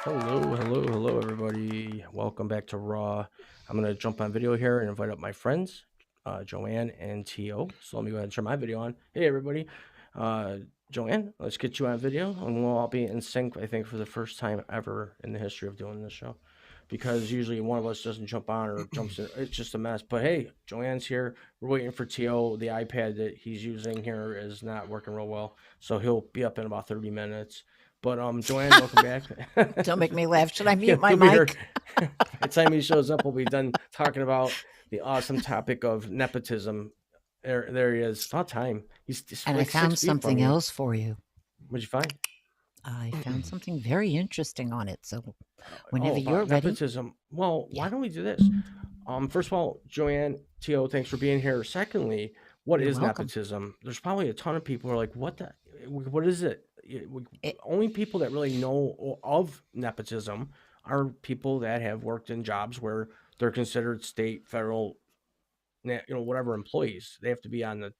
Hello, everybody. Welcome back to Raw. I'm going to jump on video here and invite up my friends, Joanne and T.O. So let me go ahead and turn my video on. Hey, everybody. Uh, Joanne, let's get you on video, and we'll all be in sync, I think, for the first time ever in the history of doing this show. Because usually one of us doesn't jump on or jumps in. It's just a mess. But hey, Joanne's here. We're waiting for T.O. The iPad that he's using here is not working real well. So he'll be up in about 30 minutes. But Joanne, welcome back. Don't make me laugh. Should I mute my He'll be here. mic? By the time he shows up, we'll be done talking about the awesome topic of nepotism. There he is. It's about time. He's And I like found 6 feet from something you. else for you. What'd you find? I found something very interesting on it. So whenever about you're ready. nepotism. Well, why Yeah. don't we do this? First of all, Joanne, T.O., thanks for being here. Secondly, what You're is welcome. nepotism? There's probably a ton of people who are like, what is it? It, Only people that really know of nepotism are people that have worked in jobs where they're considered state, federal, whatever employees. They have to be on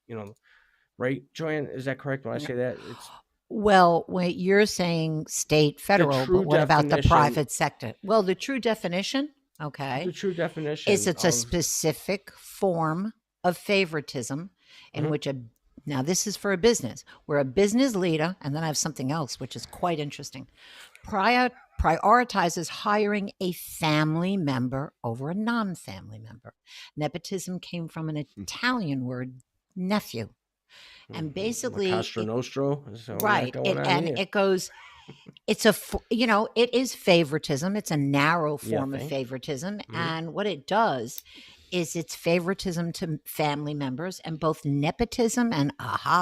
right? Joanne, is that correct when I say that? It's well, wait, you're saying state, the federal, but true what about the definition, private sector? Well, the true definition, the okay, true is definition it's a of specific form of favoritism in Mhm. which now this is for a business where a business leader, and then I have something else which is quite interesting, prioritizes hiring a family member over a non-family member. Nepotism came from an Italian word, nephew, and La basically Castra Nostro. So we got right, going on here. it goes, it's it is favoritism. It's a narrow Yeah, form of think. favoritism. Mhm. And what it does is it's favoritism to family members, and both nepotism and,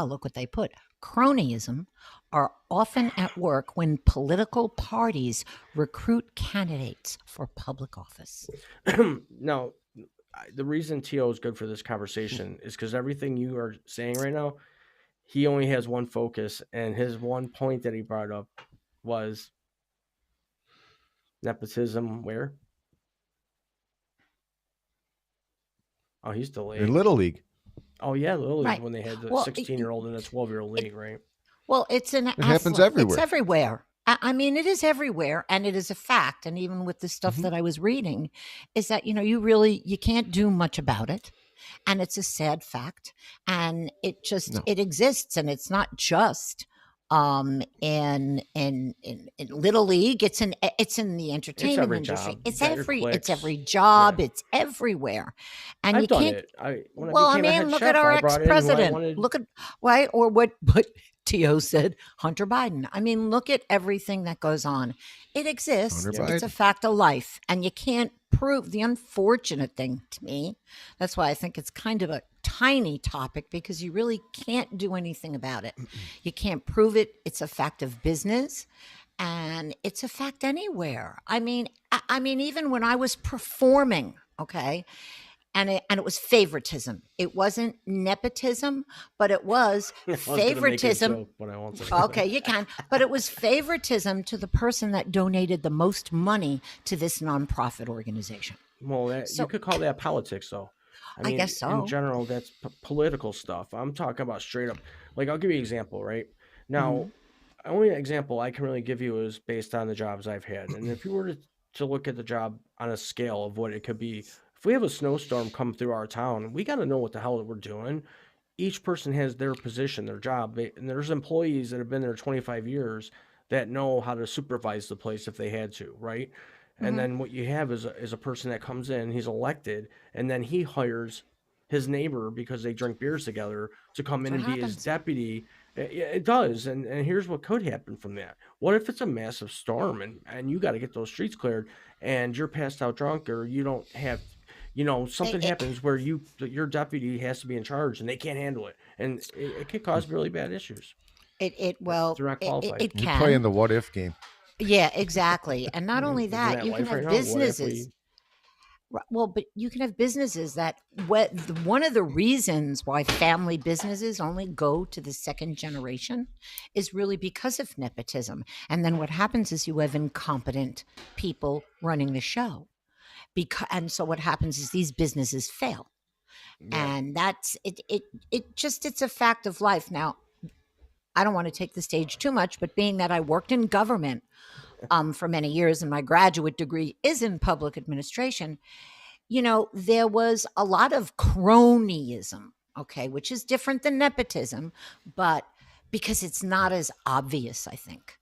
look what they put, cronyism are often at work when political parties recruit candidates for public office. Now, the reason T.O. is good for this conversation is because everything you are saying right now, he only has one focus, and his one point that he brought up was nepotism. Where? Oh, he's delayed. In Little League. Oh yeah, Little League Right. when they had the Well, 16-year-old in a 12-year-old league, right? Well, it's an It happens It's everywhere. everywhere. I mean, it is everywhere, and it is a fact. And even with the stuff Mhm. that I was reading, is that you can't do much about it, and it's a sad fact. And No. it exists, and it's not just in Little League. It's in the It's entertainment every industry. job. It's You got your it's clicks. every job. Yeah, It's everywhere, and I've you done can't. it. When I Well, I became a mean, head look at chef, our I brought in who I ex-president. wanted. Look at right or what T.O. said, Hunter Biden. I mean, look at everything that goes on. It exists. Hunter It's a Biden. fact of life, and you can't prove the unfortunate thing to me. That's why I think it's kind of a tiny topic because you really can't do anything about it. You can't prove it. It's a fact of business, and it's a fact anywhere. I mean, even when I was performing, okay, and it was favoritism. It wasn't nepotism, but it was I was gonna make a favoritism. joke, but I won't say it. Okay, you can, but it was favoritism to the person that donated the most money to this nonprofit organization. Well, you So could call that politics, though. I I mean, guess in so. general, that's political stuff. I'm talking about straight up. Like, I'll give you an example, right? Now, Mhm. only example I can really give you is based on the jobs I've had. And if you were to look at the job on a scale of what it could be, if we have a snowstorm come through our town, we got to know what the hell we're doing. Each person has their position, their job, and there's employees that have been there 25 years that know how to supervise the place if they had to, right? And Mhm. then what you have is a person that comes in, he's elected, and then he hires his neighbor because they drink beers together to come That's in what and be his happens. deputy. It does, and here's what could happen from that. What if it's a massive storm and you got to get those streets cleared, and you're passed out drunk, or you don't have, It, something it, happens where your deputy has to be in charge and they can't handle it, and it could cause really bad issues if well, they're not qualified. it You're playing can. the what if game. Yeah, exactly. And not only Isn't that, that you can life right have now? What if businesses. we? Well, but you can have businesses that one of the reasons why family businesses only go to the second generation is really because of nepotism. And then what happens is you have incompetent people running the show. And so what happens is these businesses fail. Yeah. And that's it. It's a fact of life. Now, I don't want to take the stage too much, but being that I worked in government for many years, and my graduate degree is in public administration, there was a lot of cronyism, okay, which is different than nepotism, but because it's not as obvious, I think.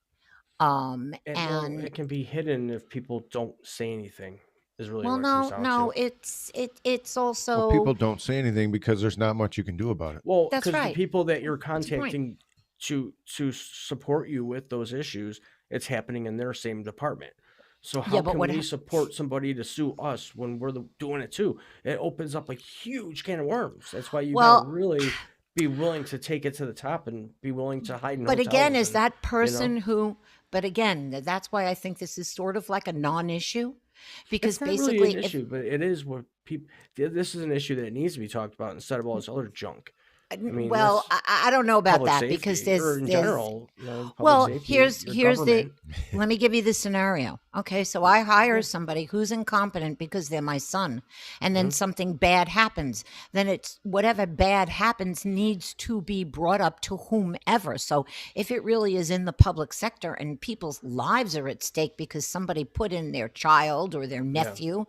Well, And it can be hidden if people don't say anything. Is really well, what it comes no, down no, to. it's Well, also people don't say anything because there's not much you can do about it. Well, that's because the right. people that you're That's a point. contacting to support you with those issues, it's happening in their same department. So Yeah, how but can what? we support somebody to sue us when we're doing it too? It opens up a huge can of worms. That's why you got to Well, really be willing to take it to the top and be willing to hide in but again, hotels is and that you know person who? But again, that's why I think this is sort of like a non-issue, because it's not really an basically, if issue, but it is what people. This is an issue that needs to be talked about instead of all this other junk. I mean, well, this I don't know about public that because safety or in there's general, public well, safety, your here's the government. let me give you the scenario. Okay, so I hire somebody who's incompetent because they're my son, and then Mhm. something bad happens. Then it's whatever bad happens needs to be brought up to whomever. So if it really is in the public sector and people's lives are at stake because somebody put in their child or their Yeah. nephew,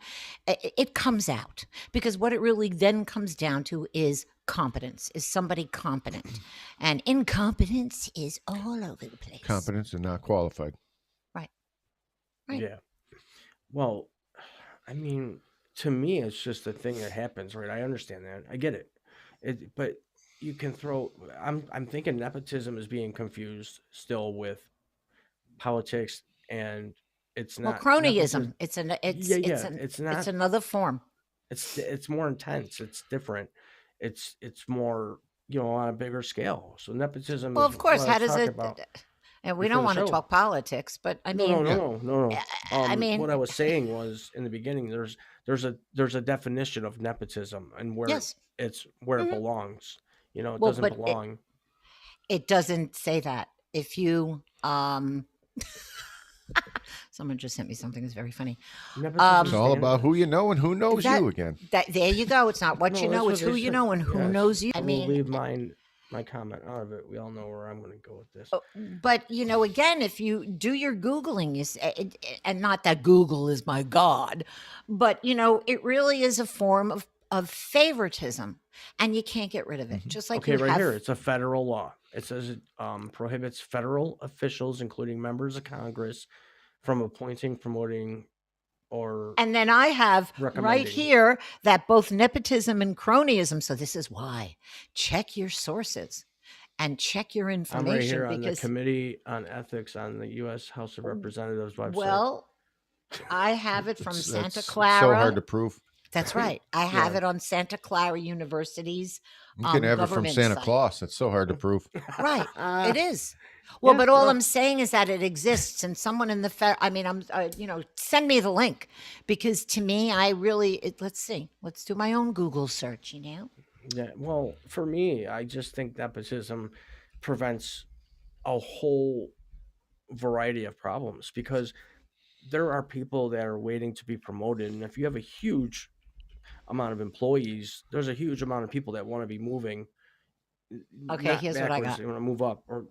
it comes out, because what it really then comes down to is competence. Is somebody competent? And incompetence is all over the place. Competence and not qualified. Right. Right. Yeah. Well, I mean, to me, it's just a thing that happens, right? I understand that. I get it. But you can throw. I'm thinking nepotism is being confused still with politics, and it's Well, not nepotism. cronyism. Yeah, yeah. It's another form. It's more intense. It's different. It's more on a bigger scale. So nepotism Well, is of what course, I how was does talking it? about And we before don't the want to show. talk politics, but I No, no, mean, no, Yeah. no, no, no. I mean, What I was saying was in the beginning, there's a definition of nepotism and yes. where it Mhm. belongs. It Well, doesn't but belong. it doesn't say that. If you someone just sent me something that's very funny. It's Nepotism all about who you standards. know and who knows That you again. there you go. It's not what you No, that's know, what it's they who you said. know and who Yes, knows you. I I will mean, leave my comment out of it. We all know where I'm going to go with this. but again, if you do your googling, and not that Google is my god, but it really is a form of favoritism, and you can't get rid of it. Mhm. Just like Okay, you right have. here, it's a federal law. It says it prohibits federal officials, including members of Congress, from appointing, promoting, or And then I have right recommending. here that both nepotism and cronyism. So this is why check your sources and check your I'm right information, here on the because, Committee on Ethics on the U.S. House of Representatives website. well, I have it from It's Santa it's so hard Clara. to prove. That's right. I have Yeah. it on Santa Clara University's You can have it from government Santa site. Claus. It's so hard to prove. Right. It is. Well, Yeah, but all no. I'm saying is that it exists, and someone in the I mean, send me the link, because to me, I really, let's see, let's do my own Google search, Yeah. Well, for me, I just think nepotism prevents a whole variety of problems because there are people that are waiting to be promoted. And if you have a huge amount of employees, there's a huge amount of people that want to be moving, Okay, not here's what I backwards, got. they want to move up or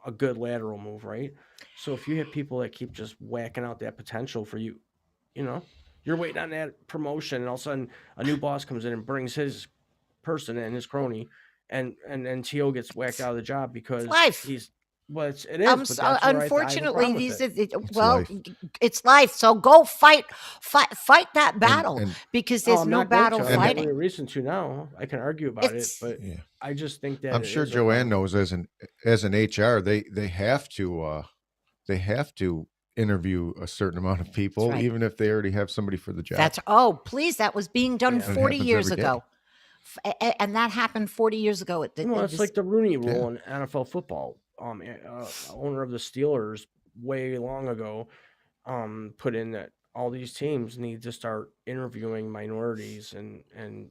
a good lateral move, right? So if you have people that keep just whacking out that potential for you, you know, you're waiting on that promotion, and all of a sudden a new boss comes in and brings his person in, his crony, and then Tio gets whacked It's, out of the job it's because life. it is, but that's where I have a Unfortunately, problem with it. It's well, life. it's life. So go fight that And battle, and because Oh, there's I'm no not going battle to. I have and every fighting. reason to now. I can argue about it, It's but yeah, I just think that I'm it sure is a Joanne problem. knows as an HR they have to interview a certain amount of that's people, right. even if they already have somebody for the job. That's oh, please, that was being done Yeah. And it 40 happens years every ago. day. And that happened 40 years ago. Well, it's like the Rooney Yeah. Rule in NFL football. Owner of the Steelers way long ago put in that all these teams need to start interviewing minorities and and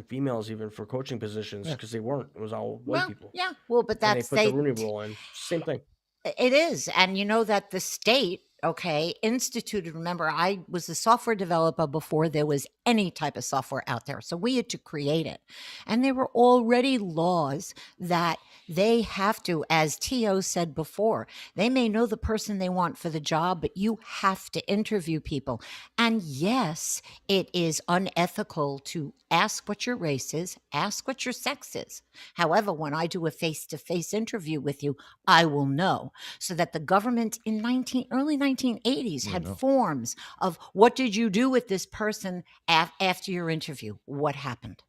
females even for coaching positions Yeah. because they weren't. It was all white Well, people, yeah. Well, but and they that's put the Rooney Rule in. Same thing. it is. And you know that the state okay, instituted. Remember, I was a software developer before there was any type of software out there. So we had to create it. And there were already laws that they have to, as T.O. said before, they may know the person they want for the job, but you have to interview people. And yes, it is unethical to ask what your race is, ask what your sex is. However, when I do a face to face interview with you, I will know, so that the government in early 1980s had forms of what did you do with this person after your interview? What happened?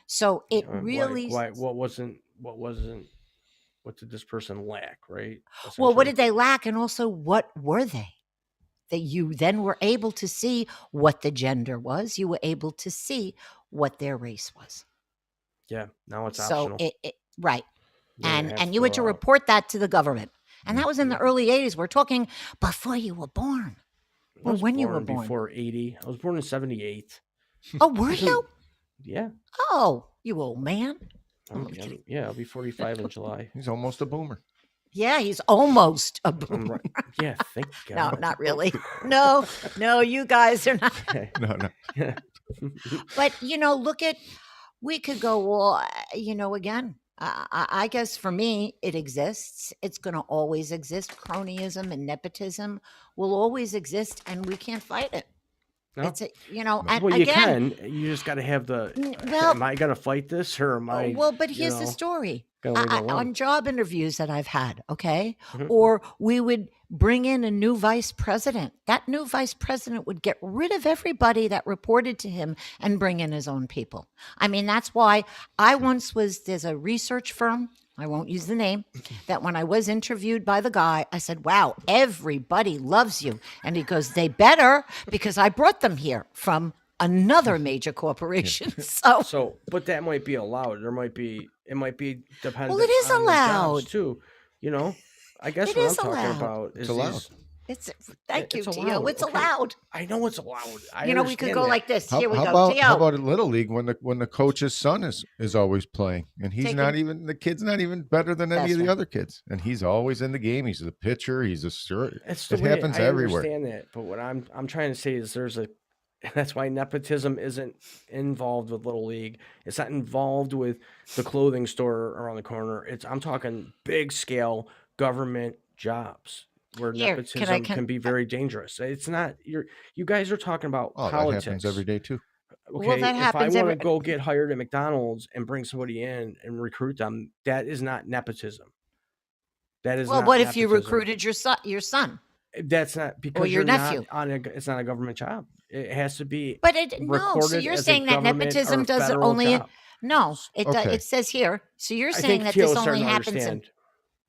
So it really, what did this person lack, right? well, what Essentially. did they lack? And also, what were they? That you then were able to see what the gender was. You were able to see what their race was. Yeah, now it's So optional. right. You don't have And to you had fill to it out. report that to the government. And that was in the early 80s. We're talking before you were born. I Or was when you were born born. before 80. I was born in 78. Oh, were you? Yeah. Oh, you old man. Oh, I'm kidding. Yeah, I'll be 45 in July. He's almost a boomer. Yeah, he's almost a I'm boomer. right. Yeah, thank No, God. not really. No, you guys are not. No. Yeah. But, look at, we could go, well, again, I guess for me, it exists. It's going to always exist. Cronyism and nepotism will always exist, and we can't fight it. No. It's and Well, you again, can. You just got to have the. well, Am I gonna fight this, or am I? well, but here's the story. Gonna leave it alone? On job interviews that I've had, okay, Mhm. or we would bring in a new vice president. That new vice president would get rid of everybody that reported to him and bring in his own people. I mean, that's why I once was, there's a research firm, I won't use the name, that when I was interviewed by the guy, I said, wow, everybody loves you. And he goes, they better, because I brought them here from another major corporation. So, but that might be allowed. It might be dependent. well, it is on the jobs allowed. too. I guess It what is I'm talking allowed. about It's is allowed. It's thank you, it's Tio. allowed. It's Okay. allowed. I know it's allowed. I We could understand go that. like this. How, Here we how go, about Tio. how about in Little League when the coach's son is always playing and he's Taking- not even the kid's not even better than any That's of the right. other kids and he's always in the game. He's the pitcher. He's a shirt. It's the It way happens I everywhere. understand that, but what I'm trying to say is that's why nepotism isn't involved with Little League. It's not involved with the clothing store around the corner. I'm talking big scale government jobs where Here, nepotism can be very dangerous. It's not you guys are talking about Oh, politics. that happens every day too. Okay, Well, that if I happens want to every- go get hired at McDonald's and bring somebody in and recruit them, that is not nepotism. That is Well, not what if you nepotism. recruited your son? That's not because your you're nephew? not on a. It's not a government job. It has to be. But no. So recorded you're as a saying that government nepotism or doesn't federal only. job. No, Okay. it says here. So you're I saying think that Teal this is starting only to happens understand.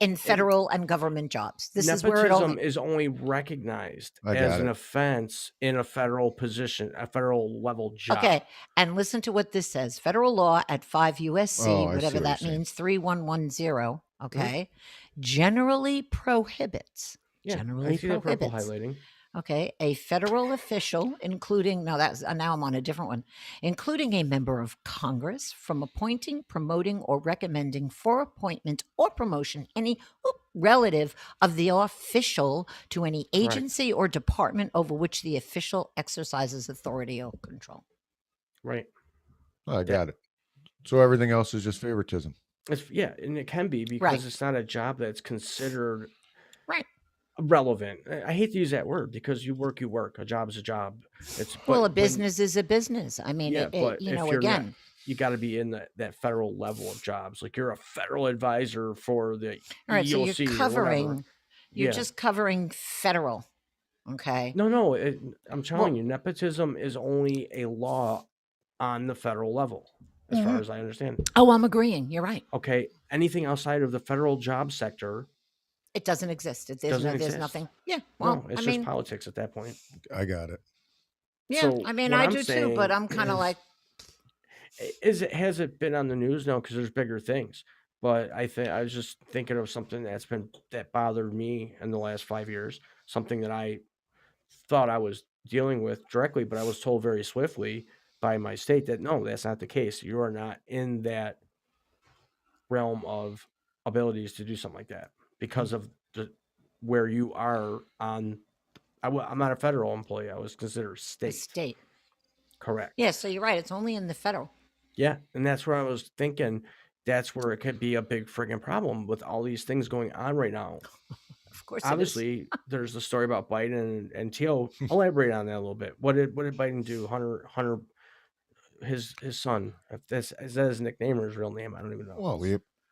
in federal and government jobs. This is where it Nepotism only. is only recognized I as got an it. offense in a federal position, a federal level job. Okay, and listen to what this says. Federal law at 5 USC, Oh, I see whatever what that you're saying. means, 3110, okay, generally prohibits. Yeah, Generally I see the purple prohibits. highlighting. Okay, a federal official, including, now I'm on a different one, including a member of Congress, from appointing, promoting, or recommending for appointment or promotion any relative of the official to any agency or department over which the official exercises authority or control. Right. Oh, I got it. So everything else is just favoritism. And it can be because it's not a job that's considered right relevant. I hate to use that word because you work. A job is a job. A business is a business. I mean, but if you're again, not, you got to be in that federal level of jobs. Like you're a federal advisor for the all right. EOC So you're covering. You're Yeah. just covering federal. Okay. No. I'm telling you, nepotism is only a law on the federal level, as far as I understand. Oh, I'm agreeing. You're right. Okay. Anything outside of the federal job sector, it doesn't exist. There's nothing. Yeah. Well, it's just politics at that point. I got it. Yeah. So I mean, I do too, but I'm kind of like. Has it been on the news? No, because there's bigger things. But I was just thinking of something that bothered me in the last 5 years. Something that I thought I was dealing with directly, but I was told very swiftly by my state that no, that's not the case. You are not in that realm of abilities to do something like that because of where you are on I'm not a federal employee. I was considered A state. state. Correct. Yeah, so you're right. It's only in the federal. Yeah, and that's where I was thinking. That's where it could be a big friggin' problem with all these things going on right now. Of course it is. Obviously, there's the story about Biden and Teal. Elaborate on that a little bit. What did Biden do? Hunter, his son. If that's is that his nickname or his real name? I don't even know. Well,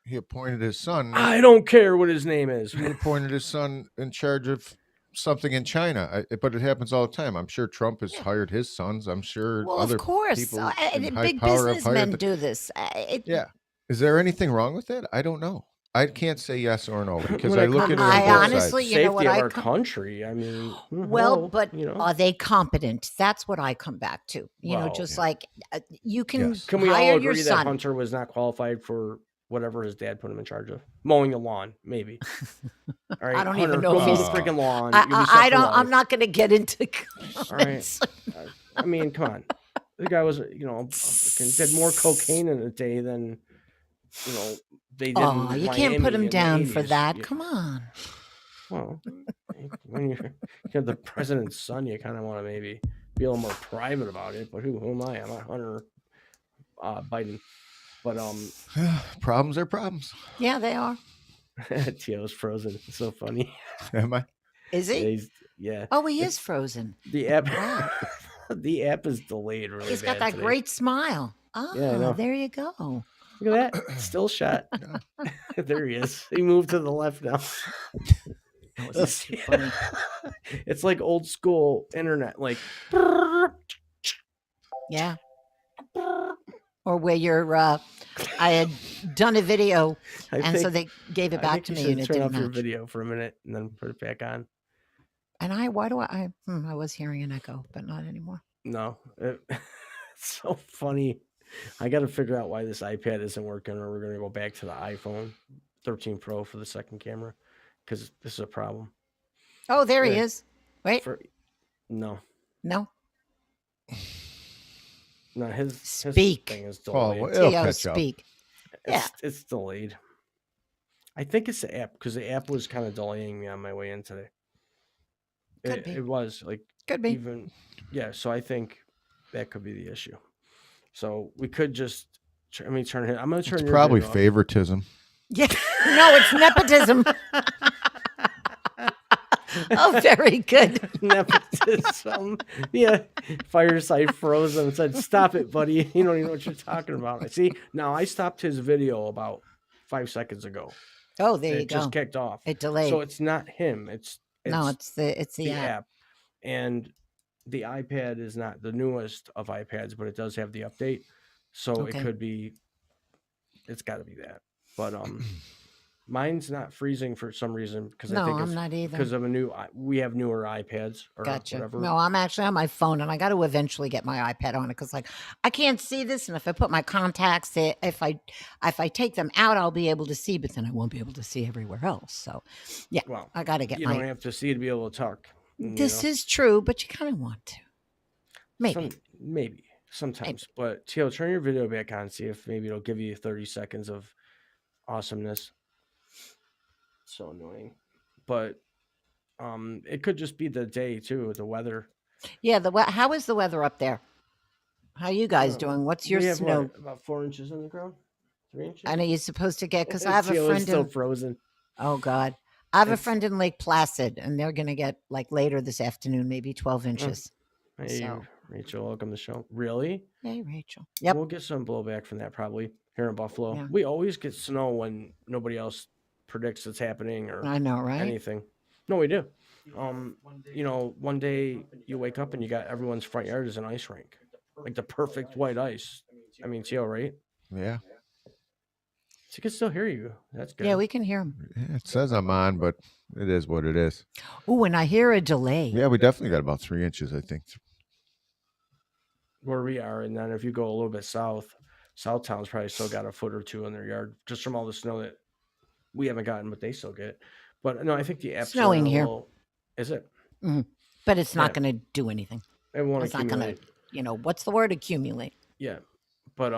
he appointed his son. I don't care what his name is. He appointed his son in charge of something in China. But it happens all the time. I'm sure Trump has Yeah. hired his sons. I'm sure Well, of other course. people in high Big power have hired businessmen them. do this. Yeah. Is there anything wrong with that? I don't know. I can't say yes or no because When I it look comes at it on I both honestly, sides. you know safety what of I our come. country. I mean, Well, hello, but you know. are they competent? That's what I come back to. Well, Just yeah. like you can Yes. Can we hire all your agree that son. Hunter was not qualified for whatever his dad put him in charge of? Mowing the lawn, maybe. All I right, don't Hunter, even know go if mow the he's. freaking lawn. I, You'll be I, set I for don't. life. I'm not going to get into All right. comments. I mean, come on. The guy was, did more cocaine in a day than, they did Oh, in you can't put Miami him in the down for 80s. that. Yeah. Come on. Well, when you're the president's son, you kind of want to maybe be a little more private about it. But who am I? I'm not Hunter Biden. But Problems are problems. Yeah, they are. Tio's frozen. It's so funny. Am I? Is Yeah, he? yeah. Oh, he is It's frozen. the app. Wow. The app is delayed really He's got bad that today. great smile. Yeah, I know. There you go. Look at that. Still shot. Yeah. There he is. He moved to the left now. That was not too funny. It's like old school internet, like Yeah. Or where you're, I had done a video, and so they gave it I back think to you me, should and it turn didn't off your match. video for a minute and then put it back on. And I was hearing an echo, but not anymore. No, it's so funny. I got to figure out why this iPad isn't working, or we're gonna go back to the iPhone 13 Pro for the second camera because this is a problem. Oh, there he Yeah. is. Wait, No, no. his Speak. thing is Oh, delayed. well, it'll Tio, catch up. speak. Yeah. It's delayed. I think it's the app because the app was kind of delaying me on my way in today. Could be. It was like Could be. even so I think that could be the issue. So we could just turn it. I'm gonna turn It's your probably video off. favoritism. Yeah. No, it's nepotism. Oh, very good. Nepotism. Yeah. Fireside frozen and said, "Stop it, buddy. You don't even know what you're talking about." I see. Now I stopped his video about 5 seconds ago. Oh, there you It go. just kicked off. It delayed. So it's not him. It's No, it's the the app. app. And the iPad is not the newest of iPads, but it does have the update. So Okay. it could be, it's got to be that. But mine's not freezing for some reason because I No, think I'm it's not either. because of we have newer iPads or Gotcha. whatever. No, I'm actually on my phone, and I got to eventually get my iPad on it because, like, I can't see this, and if I put my contacts, if I take them out, I'll be able to see, but then I won't be able to see everywhere else. So, yeah, Well, I got to get you my. don't have to see to be able to talk. This is true, but you kind of want to. Maybe. Maybe sometimes. But Tio, turn your video back on. See if maybe it'll give you 30 seconds of awesomeness. So annoying, but it could just be the day too, the weather. Yeah. How is the weather up there? How you guys doing? What's your We have snow? what, about 4 inches on the ground, 3 inches. I know you're supposed to get because I have a Tio is friend still in. frozen. Oh God, I have a It's- friend in Lake Placid, and they're gonna get like later this afternoon, maybe 12 inches. Hey, So. Rachel, welcome to the show. Really? Hey, Rachel. Yep. We'll get some blowback from that probably here in Buffalo. Yeah. We always get snow when nobody else predicts it's happening or I know, right? anything. No, we do. One day you wake up and you got everyone's front yard is an ice rink, like the perfect white ice. I mean, Tio, right? Yeah. So you can still hear you. That's good. Yeah, we can hear him. Yeah, it says I'm on, but it is what it is. Oh, and I hear a delay. Yeah, we definitely got about 3 inches, I think. Where we are, and then if you go a little bit south, Southtown's probably still got a foot or two in their yard just from all the snow that we haven't gotten, but they still get. But no, I think the app's Snowing here. Is it? But it's not Yeah. going to do anything. It won't It's not going accumulate. to, what's the word? Accumulate. Yeah, but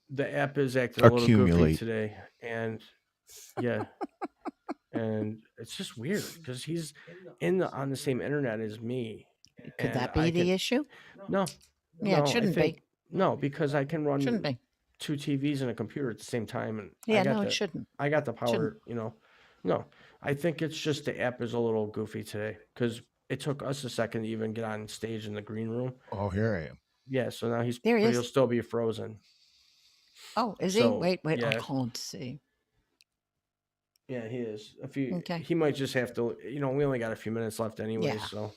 the app is acting a little goofy Accumulate. today, and yeah, and it's just weird because he's on the same internet as me, Could and that I be the can issue? no, Yeah, it I shouldn't think be. no, because I can Shouldn't run be. 2 TVs and a computer at the same time, and Yeah, no, it shouldn't. I got the Shouldn't. power, No, I think it's just the app is a little goofy today because it took us a second to even get on stage in the green room. Oh, here I am. Yeah, so now There he he'll is. still be frozen. Oh, is he? So, Wait. I'll yeah, call him to see. yeah, he is. Okay. He might just have to, we only got a few minutes left anyways, Yeah. so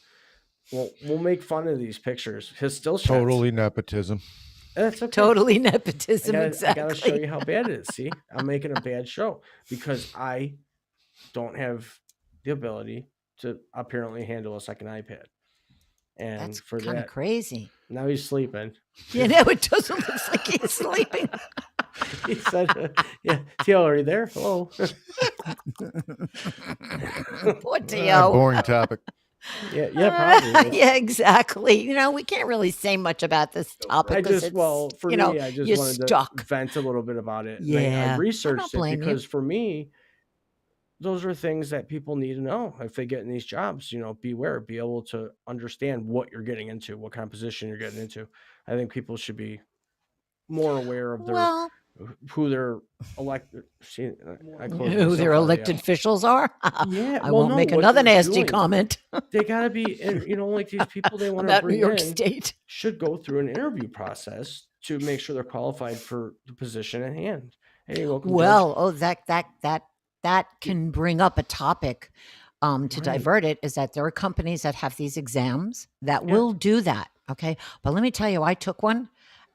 we'll make fun of these pictures. His still shots. Totally nepotism. That's okay. Totally nepotism. I gotta show Exactly. you how bad it is. See, I'm making a bad show because I don't have the ability to apparently handle a second iPad. And That's for kind of that, crazy. now he's sleeping. You know, it doesn't look like he's sleeping. He said, "Yeah, Teal, are you there? Hello." Poor Theo. Boring topic. Yeah, probably is. Yeah, exactly. You know, we can't really say much about this topic I because just, it's, well, for me, I just you're wanted to stuck. vent a little bit about it, and I Yeah. I don't researched it blame you. because for me, those are things that people need to know if they get in these jobs. Beware, be able to understand what you're getting into, what kind of position you're getting into. I think people should be more aware of Well, who their elected. See, I closed who their myself out of the elected officials are. Yeah, I well, won't no, make what another they're nasty doing. comment They gotta be, like these people they want to about New bring York in State. should go through an interview process to make sure they're qualified for the position at hand. Hey, welcome, Judge. Well, that can bring up a topic to Right. divert it. Is that there are companies that have these exams that Yeah. will do that. Okay, but let me tell you, I took one,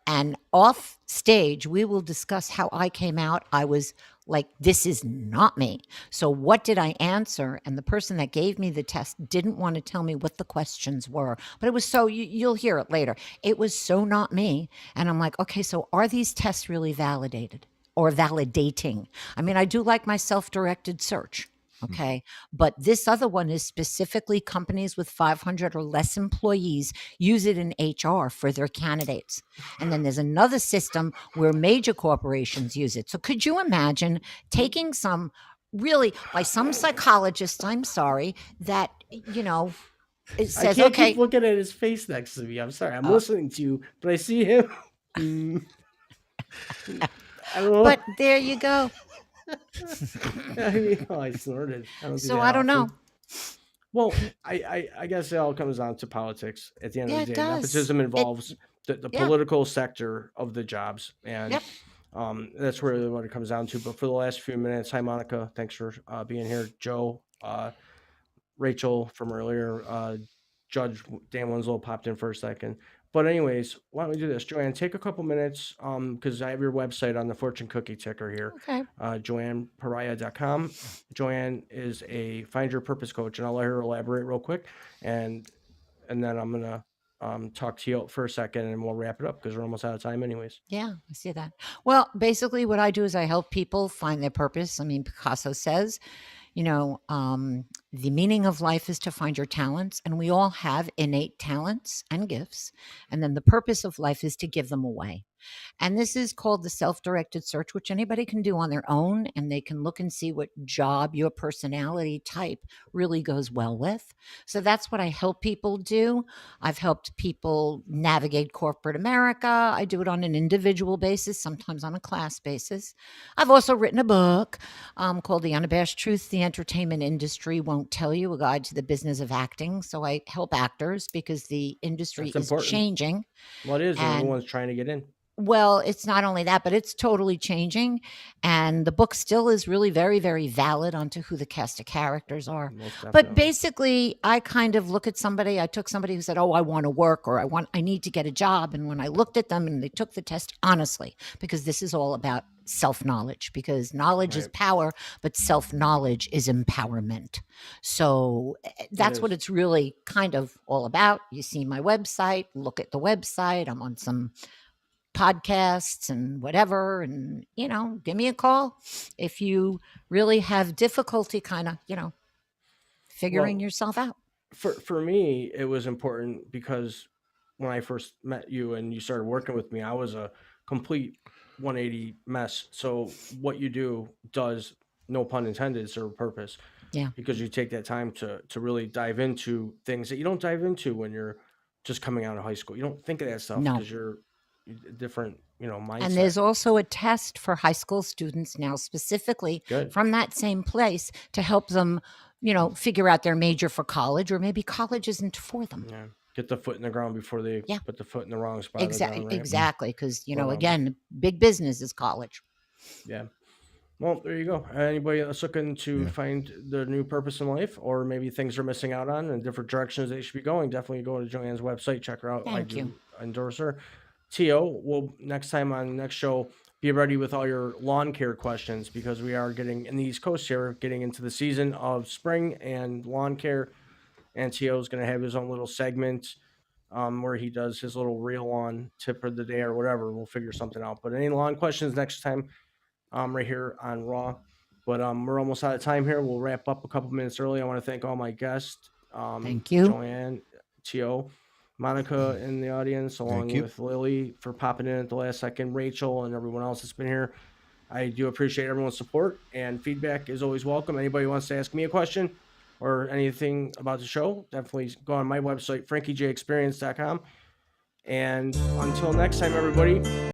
and off stage we will discuss how I came out. I was like, this is not me. So what did I answer? And the person that gave me the test didn't want to tell me what the questions were, but it was so you'll hear it later. It was so not me. And I'm like, okay, so are these tests really validated or validating? I mean, I do like my self-directed search. Okay. But this other one is specifically companies with 500 or less employees use it in HR for their candidates. And then there's another system where major corporations use it. So could you imagine taking some really by some psychologist, I'm sorry, that, it I says, can't keep okay, looking at his face next to me. I'm sorry. I'm uh, listening to you, but I see him. I don't know. but there you go. I mean, I snorted. I don't do So that I don't know. often. Well, I guess it all comes down to politics at the end of Yeah, the it day. does. Nepotism involves the Yeah. political sector of the jobs, and Yep. that's really what it comes down to. But for the last few minutes, hi Monica, thanks for being here. Joe, Rachel from earlier, Judge Dan Winslow popped in for a second. But anyways, why don't we do this, Joanne? Take a couple minutes, because I have your website on the fortune cookie ticker here, Okay. JoannePariah.com. Joanne is a find your purpose coach, and I'll let her elaborate real quick, and then I'm gonna talk to you for a second, and we'll wrap it up because we're almost out of time, anyways. Yeah, I see that. Well, basically, what I do is I help people find their purpose. I mean, Picasso says, the meaning of life is to find your talents, and we all have innate talents and gifts. And then the purpose of life is to give them away. And this is called the self directed search, which anybody can do on their own. And they can look and see what job your personality type really goes well with. So that's what I help people do. I've helped people navigate corporate America. I do it on an individual basis, sometimes on a class basis. I've also written a book called The Unabashed Truth The Entertainment Industry Won't Tell You, a guide to the business of acting. So I help actors because the industry That's is important. changing. Well, it is, and And everyone's trying to get in. well, it's not only that, but it's totally changing. And the book still is really very, very valid onto who the cast of characters are. Most But definitely. basically, I kind of look at somebody, I took somebody who said, oh, I want to work or I need to get a job. And when I looked at them and they took the test, honestly, because this is all about self-knowledge, because knowledge is Right. power, but self-knowledge is empowerment. So that's what is. it's really kind of all about. You see my website, look at the website. I'm on some podcasts and whatever, and give me a call if you really have difficulty kind of figuring Well, yourself out. for me, it was important because when I first met you and you started working with me, I was a complete 180 mess. So what you do does, no pun intended, serve a purpose. Yeah. because you take that time to really dive into things that you don't dive into when you're just coming out of high school. You don't think of that stuff No. because you're different, And mindset. there's also a test for high school students now, specifically Good. from that same place to help them, figure out their major for college, or maybe college isn't for them. Yeah. Get the foot in the ground before they Yeah. put the foot in the wrong spot of the ground, right? Exactly. Because, But again, big business is college. yeah. Well, there you go. Anybody that's looking to Yeah. find their new purpose in life, or maybe things they're missing out on and different directions they should be going, definitely go to Joanne's website, check her out. I Thank you. do endorse her. To, we'll next time on the next show be ready with all your lawn care questions because we are getting in the East Coast here, getting into the season of spring and lawn care. And To is going to have his own little segment where he does his little reel on tip of the day or whatever. We'll figure something out. But any lawn questions next time, right here on Raw. But we're almost out of time here. We'll wrap up a couple minutes early. I want to thank all my guests, Thank you. Joanne, To, Monica in the audience, Thank along you. with Lily for popping in at the last second, Rachel, and everyone else that's been here. I do appreciate everyone's support, and feedback is always welcome. Anybody who wants to ask me a question or anything about the show, definitely go on my website, frankiejexperience.com. And until next time, everybody,